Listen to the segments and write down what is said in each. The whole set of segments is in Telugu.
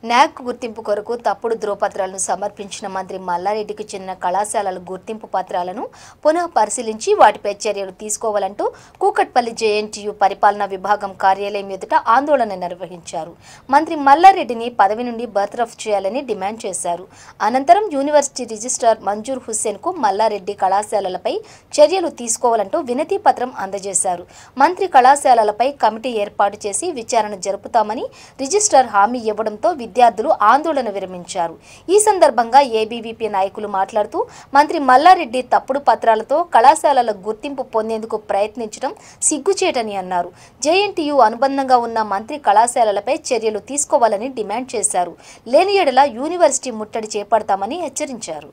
న్యాక్ గుర్తింపు కొరకు తప్పుడు ధ్రువపత్రాలను సమర్పించిన మంత్రి మల్లారెడ్డికి చెందిన కళాశాలల గుర్తింపు పత్రాలను పునః పరిశీలించి వాటిపై చర్యలు తీసుకోవాలంటూ కూకట్పల్లి జేఎన్టీయూ పరిపాలనా విభాగం కార్యాలయం ఎదుట ఆందోళన నిర్వహించారు. మంత్రి మల్లారెడ్డిని పదవి నుండి బర్తరఫ్ చేయాలని డిమాండ్ చేశారు. అనంతరం యూనివర్సిటీ రిజిస్ట్రార్ మంజూర్ హుస్సేన్ కు మల్లారెడ్డి కళాశాలలపై చర్యలు తీసుకోవాలంటూ వినతి పత్రం అందజేశారు. మంత్రి కళాశాలలపై కమిటీ ఏర్పాటు చేసి విచారణ జరుపుతామని రిజిస్ట్రార్ హామీ ఇవ్వడంతో విద్యార్థులు ఆందోళన విరమించారు. ఈ సందర్భంగా ఏబీవీపీ నాయకులు మాట్లాడుతూ మంత్రి మల్లారెడ్డి తప్పుడు పత్రాలతో కళాశాలల గుర్తింపు పొందేందుకు ప్రయత్నించడం సిగ్గుచేటని అన్నారు. జేఎన్టీయూ అనుబంధంగా ఉన్న మంత్రి కళాశాలలపై చర్యలు తీసుకోవాలని డిమాండ్ చేశారు. లేని యెడల యూనివర్సిటీ ముట్టడి చేపడతామని హెచ్చరించారు.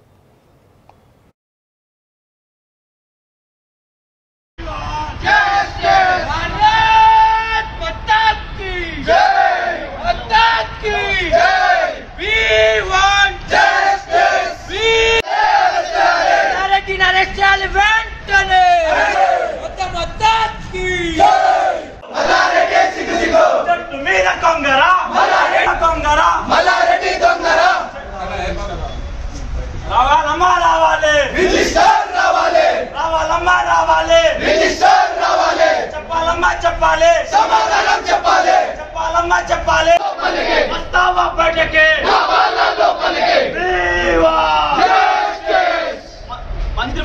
చెప్పాలి సమాధానం చెప్పాలి చెప్పాలమ్మా చెప్పాలి వస్తావా బయటకి రావాలా లోపలికి మంత్రి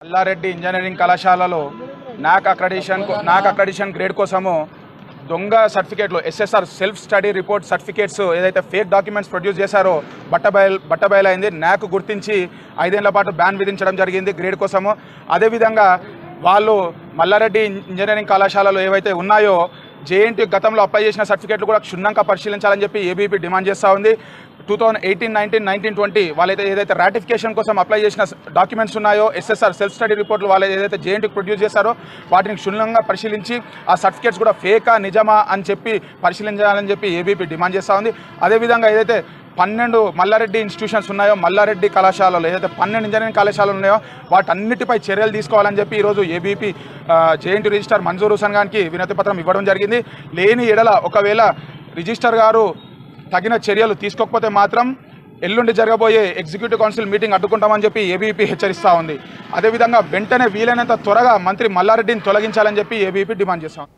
మల్లారెడ్డి ఇంజనీరింగ్ కళాశాలలో నాక్ అక్రెడిషన్ గ్రేడ్ కోసము దొంగ సర్టిఫికేట్లు SSR self study report certificates ఏదైతే ఫేక్ డాక్యుమెంట్స్ ప్రొడ్యూస్ చేశారో బట్టబయలైంది. నాక్ గుర్తించి 5 ఏళ్ల పాటు బ్యాన్ విధించడం జరిగింది గ్రేడ్ కోసము. అదేవిధంగా వాళ్ళు మల్లారెడ్డి ఇంజనీరింగ్ కళాశాలలో ఏవైతే ఉన్నాయో జేఎన్టీ గతంలో అప్లై చేసిన సర్టిఫికేట్లు కూడా క్షుణ్ణంగా పరిశీలించాలని చెప్పి ఏబీపీ డిమాండ్ చేస్తూ ఉంది. 2018, 19, 19, 20 వాళ్ళైతే ఏదైతే రాటిఫికేషన్ కోసం అప్లై చేసిన డాక్యుమెంట్స్ ఉన్నాయో ఎస్ఎస్ఆర్ సెల్ఫ్ స్టడీ రిపోర్ట్లు వాళ్ళు ఏదైతే జేఎన్టీకి ప్రొడ్యూస్ చేశారో వాటిని క్షుణ్ణంగా పరిశీలించి ఆ సర్టిఫికేట్స్ కూడా ఫేకా నిజమా అని చెప్పి పరిశీలించాలని చెప్పి ఏబీపీ డిమాండ్ చేస్తూ ఉంది. అదేవిధంగా ఏదైతే 12 మల్లారెడ్డి ఇన్స్టిట్యూషన్స్ ఉన్నాయో మల్లారెడ్డి కళాశాలలో ఏదైతే 12 ఇంజనీరింగ్ కళాశాలలు ఉన్నాయో వాటన్నిటిపై చర్యలు తీసుకోవాలని చెప్పి ఈరోజు ABP JNT registrar Manzoor Hussain గారికి వినతి పత్రం ఇవ్వడం జరిగింది. లేని ఎడల ఒకవేళ రిజిస్ట్రార్ గారు తగిన చర్యలు తీసుకోకపోతే మాత్రం ఎల్లుండి జరగబోయే ఎగ్జిక్యూటివ్ కౌన్సిల్ మీటింగ్ అడ్డుకుంటామని చెప్పి ఏబీపీ హెచ్చరిస్తూ ఉంది. అదేవిధంగా వెంటనే వీలైనంత త్వరగా మంత్రి మల్లారెడ్డిని తొలగించాలని చెప్పి ఏబీపీ డిమాండ్ చేస్తాం.